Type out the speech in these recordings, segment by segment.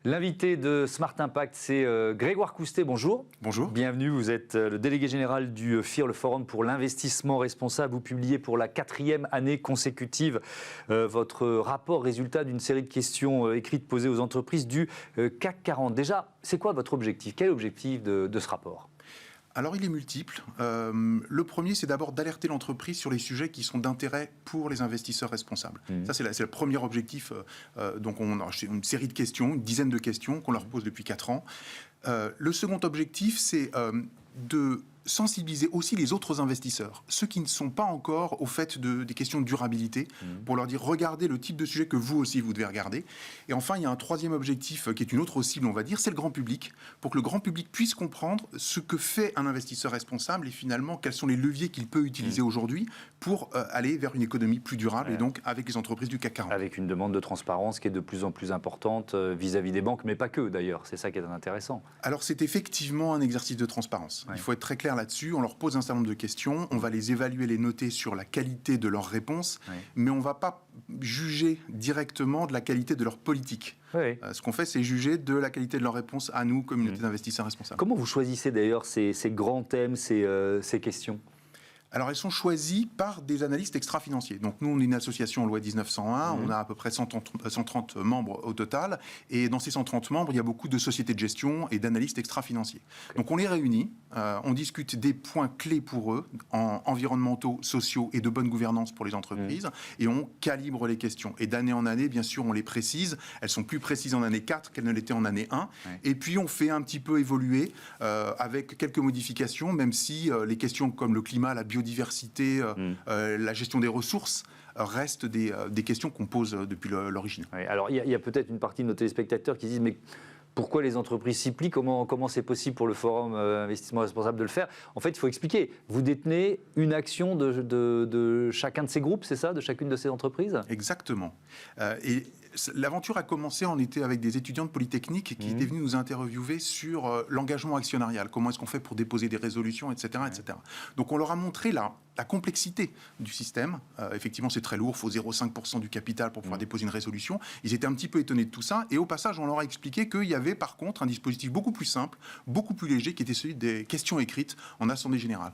L'invité de Smart Impact, c'est Grégoire Coustet. Bonjour. Bonjour. Bienvenue, vous êtes le délégué général du FIR, le Forum pour l'investissement responsable. Vous publiez pour la 4e année consécutive votre rapport résultat d'une série de questions écrites posées aux entreprises du CAC 40. Déjà, c'est quoi votre objectif? Quel est l'objectif de ce rapport? Alors, il est multiple. Le premier, c'est d'abord d'alerter l'entreprise sur les sujets qui sont d'intérêt pour les investisseurs responsables. Ça, c'est le premier objectif. Donc, on a une série de questions, une dizaine de questions qu'on leur pose depuis 4 ans. Le second objectif, c'est de sensibiliser aussi les autres investisseurs, ceux qui ne sont pas encore au fait des questions de durabilité, pour leur dire, regardez le type de sujet que vous aussi, vous devez regarder. Et enfin, il y a un troisième objectif qui est une autre cible, on va dire, c'est le grand public, pour que le grand public puisse comprendre ce que fait un investisseur responsable et finalement, quels sont les leviers qu'il peut utiliser aujourd'hui pour aller vers une économie plus durable et donc avec les entreprises du CAC 40. Avec une demande de transparence qui est de plus en plus importante vis-à-vis des banques, mais pas que d'ailleurs, c'est ça qui est intéressant. Alors, c'est effectivement un exercice de transparence. Il faut être très clair là-dessus, on leur pose un certain nombre de questions, on va les évaluer, les noter sur la qualité de leurs réponses, mais on ne va pas juger directement de la qualité de leur politique. Ce qu'on fait, c'est juger de la qualité de leurs réponses à nous, communauté d'investisseurs responsables. Comment vous choisissez d'ailleurs ces grands thèmes, ces questions ? Alors, elles sont choisies par des analystes extra-financiers. Donc, nous, on est une association loi 1901, on a à peu près 130 membres au total, et dans ces 130 membres, il y a beaucoup de sociétés de gestion et d'analystes extra-financiers. Donc, on les réunit, on discute des points clés pour eux, environnementaux, sociaux et de bonne gouvernance pour les entreprises, et on calibre les questions. Et d'année en année, bien sûr, on les précise. Elles sont plus précises en année 4 qu'elles ne l'étaient en année 1. Et puis, on fait un petit peu évoluer avec quelques modifications, même si les questions comme le climat, la biodiversité, la gestion des ressources restent des questions qu'on pose depuis l'origine. Alors, il y a peut-être une partie de nos téléspectateurs qui disent mais pourquoi les entreprises s'y plient? Comment c'est possible pour le Forum Investissement Responsable de le faire? En fait, il faut expliquer. Vous détenez une action de chacun de ces groupes, c'est ça? De chacune de ces entreprises? Exactement. Et l'aventure a commencé, on était avec des étudiants de Polytechnique qui étaient venus nous interviewer sur l'engagement actionnarial. Comment est-ce qu'on fait pour déposer des résolutions, etc. etc. Donc on leur a montré la complexité du système. Effectivement, c'est très lourd, il faut 0,5% du capital pour pouvoir déposer une résolution. Ils étaient un petit peu étonnés de tout ça. Et au passage, on leur a expliqué qu'il y avait par contre un dispositif beaucoup plus simple, beaucoup plus léger, qui était celui des questions écrites en assemblée générale.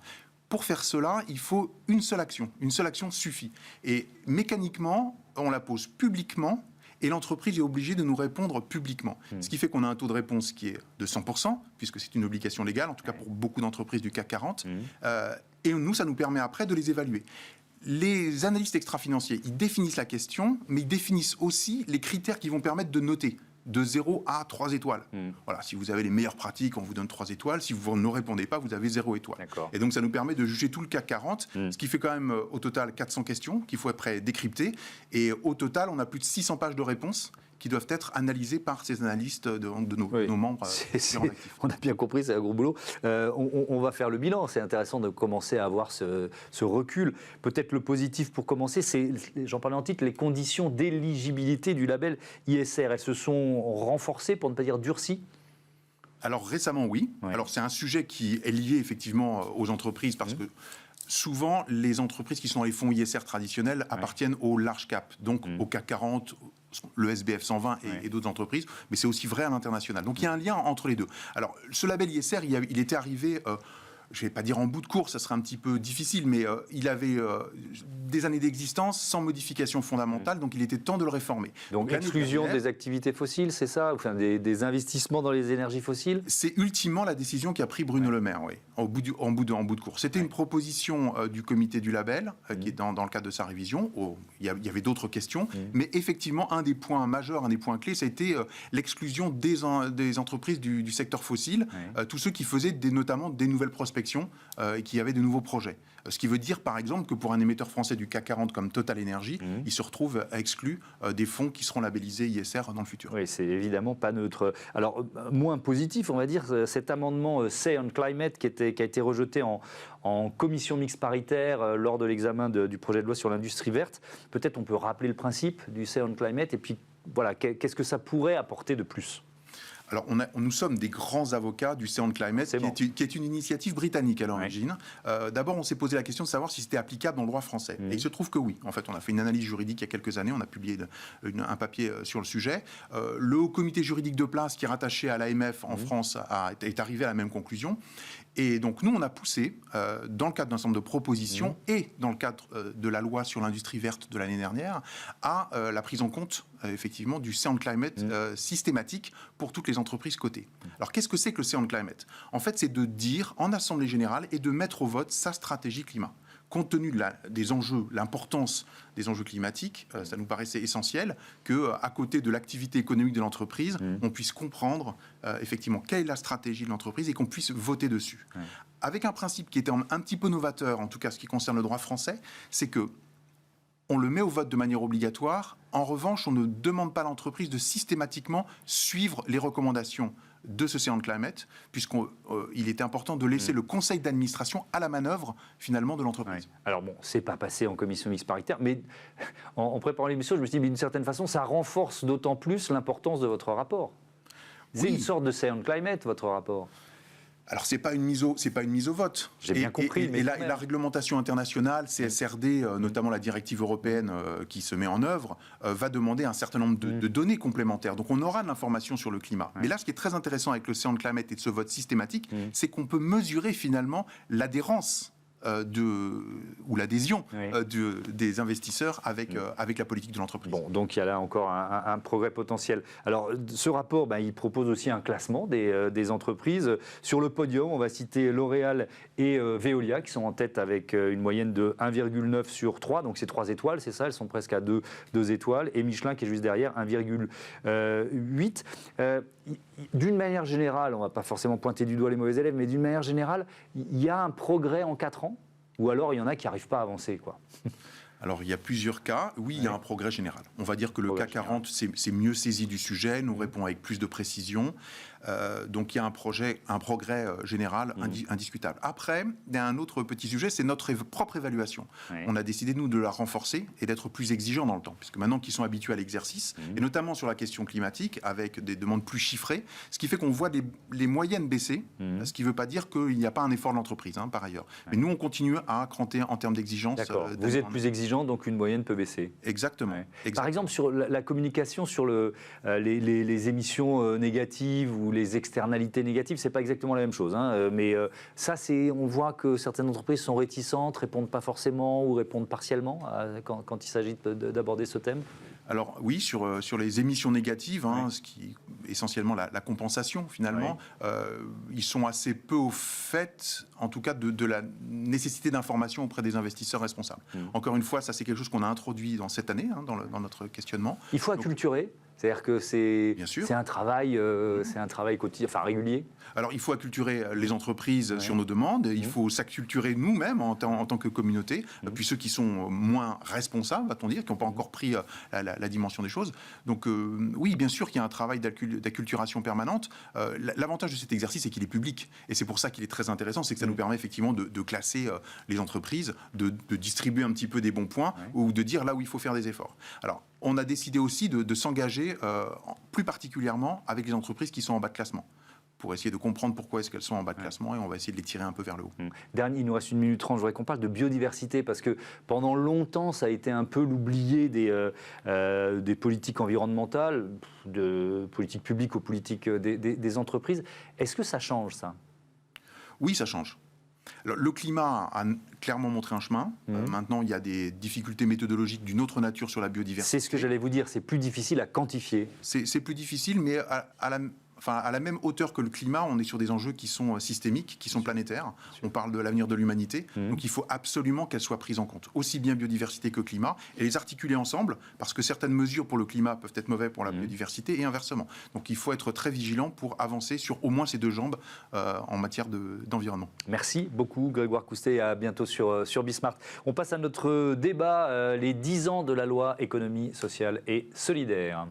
Pour faire cela, il faut une seule action. Une seule action suffit. Et mécaniquement, on la pose publiquement et l'entreprise est obligée de nous répondre publiquement. Ce qui fait qu'on a un taux de réponse qui est de 100%, puisque c'est une obligation légale, en tout cas pour beaucoup d'entreprises du CAC 40. Et nous, ça nous permet après de les évaluer. Les analystes extra-financiers, ils définissent la question, mais ils définissent aussi les critères qui vont permettre de noter de 0 à 3 étoiles. Voilà, si vous avez les meilleures pratiques, on vous donne 3 étoiles. Si vous ne répondez pas, vous avez 0 étoile. Et donc, ça nous permet de juger tout le CAC 40, ce qui fait quand même au total 400 questions qu'il faut après décrypter. Et au total, on a plus de 600 pages de réponses qui doivent être analysées par ces analystes de nos membres. On a bien compris, c'est un gros boulot. On va faire le bilan. C'est intéressant de commencer à avoir ce recul. Peut-être le positif pour commencer, c'est, j'en parlais en titre, les conditions d'éligibilité du label ISR. Elles se sont renforcées, pour ne pas dire durcies? Alors récemment, oui. Alors c'est un sujet qui est lié effectivement aux entreprises parce que souvent, les entreprises qui sont dans les fonds ISR traditionnels appartiennent au large cap, donc au CAC 40, le SBF 120 et d'autres entreprises, mais c'est aussi vrai à l'international. Donc il y a un lien entre les deux. Alors ce label ISR, il était arrivé... je ne vais pas dire en bout de course, ça serait un petit peu difficile, mais il avait des années d'existence sans modification fondamentale, donc il était temps de le réformer. Donc exclusion des activités fossiles, c'est ça? Enfin, des investissements dans les énergies fossiles? C'est ultimement la décision qu'a pris Bruno Le Maire, en bout de course. C'était une proposition du comité du label, qui est dans le cadre de sa révision. Il y avait d'autres questions, mais effectivement, un des points majeurs, un des points clés, ça a été l'exclusion des entreprises du secteur fossile, tous ceux qui faisaient notamment des nouvelles prospections et qui avaient de nouveaux projets. Ce qui veut dire, par exemple, que pour un émetteur français du CAC 40 comme Total Energy, il se retrouve exclu des fonds qui seront labellisés ISR dans le futur. Oui, c'est évidemment pas neutre. Alors, moins positif, on va dire, cet amendement Say on Climate qui a été rejeté en commission mixte paritaire lors de l'examen du projet de loi sur l'industrie verte. Peut-être on peut rappeler le principe du Say on Climate et puis, voilà, qu'est-ce que ça pourrait apporter de plus ? Alors, nous sommes des grands avocats du Sound Climate, qui est une initiative britannique à l'origine. Ouais. D'abord, on s'est posé la question de savoir si c'était applicable dans le droit français. Et il se trouve que oui. En fait, on a fait une analyse juridique il y a quelques années, on a publié un papier sur le sujet. Le Haut Comité juridique de place, qui est rattaché à l'AMF en France, est arrivé à la même conclusion. Et donc, nous, on a poussé, dans le cadre d'un certain nombre de propositions et dans le cadre de la loi sur l'industrie verte de l'année dernière, à la prise en compte, effectivement, du Sound Climate systématique pour toutes les entreprises cotées. Alors, qu'est-ce que c'est que le Sound Climate ? En fait, c'est de dire, en Assemblée générale, et de mettre au vote sa stratégie climat. Compte tenu des enjeux, l'importance des enjeux climatiques, ça nous paraissait essentiel qu'à côté de l'activité économique de l'entreprise, on puisse comprendre effectivement quelle est la stratégie de l'entreprise et qu'on puisse voter dessus. Avec un principe qui était un petit peu novateur, en tout cas ce qui concerne le droit français, c'est que on le met au vote de manière obligatoire. En revanche, on ne demande pas à l'entreprise de systématiquement suivre les recommandations de ce Sound Climate, puisqu'il était important de laisser le conseil d'administration à la manœuvre, finalement, de l'entreprise. Ouais. Alors bon, c'est pas passé en commission mixte paritaire, mais en préparant l'émission, je me suis dit, d'une certaine façon, ça renforce d'autant plus l'importance de votre rapport. C'est une sorte de Sound Climate, votre rapport. Alors, c'est pas une mise au vote. J'ai bien compris. Et la réglementation internationale, CSRD, notamment la directive européenne qui se met en œuvre, va demander un certain nombre de données complémentaires. Donc, on aura de l'information sur le climat. Mais là, ce qui est très intéressant avec le Sound Climate et de ce vote systématique, c'est qu'on peut mesurer finalement l'adhérence ou l'adhésion des investisseurs avec la politique de l'entreprise. Bon, donc il y a là encore un progrès potentiel. Alors, ce rapport, il propose aussi un classement des entreprises. Sur le podium, on va citer L'Oréal et Veolia, qui sont en tête avec une moyenne de 1,9 sur 3, donc c'est 3 étoiles, c'est ça, elles sont presque à 2 étoiles, et Michelin qui est juste derrière, 1,8. D'une manière générale, on ne va pas forcément pointer du doigt les mauvais élèves, mais d'une manière générale, il y a un progrès en 4 ans ? Ou alors il y en a qui n'arrivent pas à avancer, quoi. Alors, il y a plusieurs cas. Oui, il y a un progrès général. On va dire que le CAC 40 s'est mieux saisi du sujet, nous répond avec plus de précision. Donc, il y a un progrès général indiscutable. Après, il y a un autre petit sujet, c'est notre propre évaluation. Oui. On a décidé, nous, de la renforcer et d'être plus exigeants dans le temps. Puisque maintenant qu'ils sont habitués à l'exercice, et notamment sur la question climatique, avec des demandes plus chiffrées, ce qui fait qu'on voit les moyennes baisser, ce qui ne veut pas dire qu'il n'y a pas un effort de l'entreprise, par ailleurs. Mais nous, on continue à cranter en termes d'exigence. D'accord. Vous êtes plus exigeant, donc une moyenne peut baisser. Exactement. Ouais. Exactement. Par exemple, sur la communication sur les émissions négatives ou les externalités négatives, c'est pas exactement la même chose. Mais ça, on voit que certaines entreprises sont réticentes, répondent pas forcément ou répondent partiellement quand il s'agit d'aborder ce thème. Alors oui, sur les émissions négatives, ce qui est essentiellement la compensation finalement, ils sont assez peu au fait, en tout cas, de la nécessité d'information auprès des investisseurs responsables. Encore une fois, ça c'est quelque chose qu'on a introduit dans cette année, dans notre questionnement. Il faut acculturer. C'est-à-dire que c'est un travail quotidien, régulier. Alors, il faut acculturer les entreprises sur nos demandes. Il faut s'acculturer nous-mêmes en tant que communauté. Puis ceux qui sont moins responsables, va-t-on dire, qui n'ont pas encore pris la dimension des choses. Donc, oui, bien sûr qu'il y a un travail d'acculturation permanente. L'avantage de cet exercice, c'est qu'il est public. Et c'est pour ça qu'il est très intéressant. C'est que ça nous permet effectivement de classer les entreprises, de distribuer un petit peu des bons points ou de dire là où il faut faire des efforts. Alors, on a décidé aussi de s'engager plus particulièrement avec les entreprises qui sont en bas de classement, pour essayer de comprendre pourquoi est-ce qu'elles sont en bas de classement, et on va essayer de les tirer un peu vers le haut. Dernier, il nous reste 1 minute 30, je voudrais qu'on parle de biodiversité, parce que pendant longtemps, ça a été un peu l'oublié des politiques environnementales, de politiques publiques aux politiques des entreprises. Est-ce que ça change, ça ? Oui, ça change. Alors, le climat a clairement montré un chemin. Maintenant, il y a des difficultés méthodologiques d'une autre nature sur la biodiversité. C'est ce que j'allais vous dire, c'est plus difficile à quantifier. C'est plus difficile, mais à la même hauteur que le climat, on est sur des enjeux qui sont systémiques, qui sont planétaires. On parle de l'avenir de l'humanité, donc il faut absolument qu'elles soient prises en compte, aussi bien biodiversité que climat, et les articuler ensemble, parce que certaines mesures pour le climat peuvent être mauvaises pour la biodiversité, et inversement. Donc il faut être très vigilant pour avancer sur au moins ces deux jambes en matière d'environnement. Merci beaucoup Grégoire Coustet, et à bientôt sur Bismart. On passe à notre débat, les 10 ans de la loi économie sociale et solidaire.